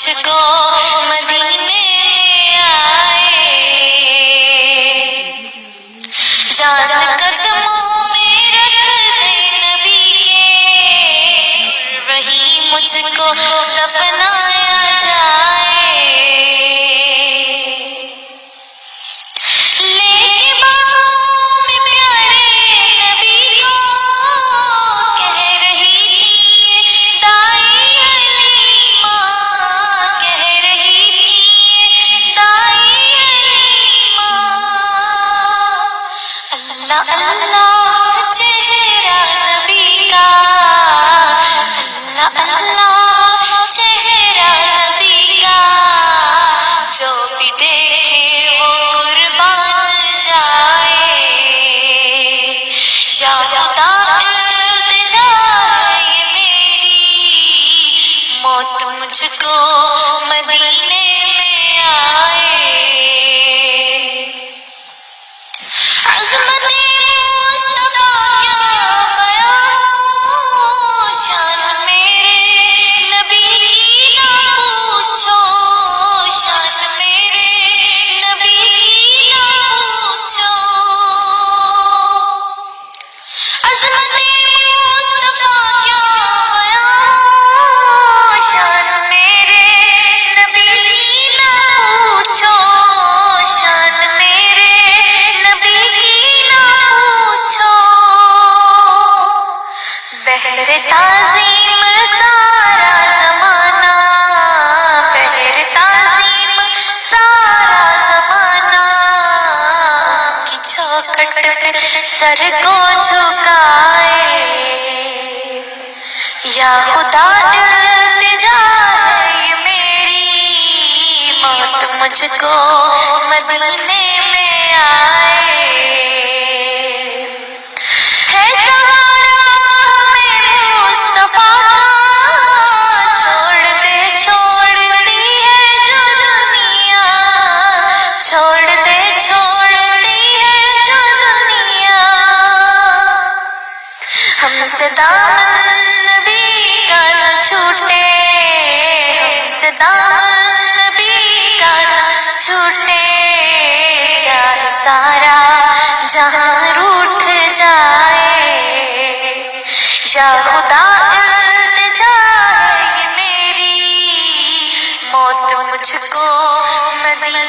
مجھ کو مدینے میں آئے، جان قدموں میں رکھ دے نبی کے، وہی مجھ کو دفنایا جائے، لے کے باہوں میں پیارے نبی کو، کہہ رہی تھی دائی حلیمہ، کہہ رہی تھی دائی حلیمہ، اللہ اللہ چہرہ نبی کا، اللہ اللہ چہرہ نبی کا، جو بھی دیکھے وہ قربان جائے، یا خدا التجا ہے میری، موت مجھ کو مدینے میں آئے، عظمت مصطفیٰ کیا بیان ہو، شان میرے نبی کی نہ پوچھو، شان میرے نبی کی نہ پوچھو، عظمت مصطفیٰ کیا بیان ہو، شان میرے نبی کی نہ پوچھو، شان میرے نبی کی نہ پوچھو، بہر تعظیم سارا زمانہ، بہر تعظیم سارا زمانہ، کی چوکھٹ پہ سر کو جھکائے، یا خدا التجا ہے یہ میری، موت مجھ کو مدینے میں آئے، ہے سہارا ہمیں مصطفیٰ کا، چھوڑتی ہے جو دنیا، چھوڑتی ہے جو دنیا، ہم سے دامن نبی کا نہ چھوٹے، ہم سے دامن نبی کا نہ چھوٹے، چاہے سارا جہاں روٹھ جائے، یا خدا التجا ہے یہ میری، موت مجھ کو مدینے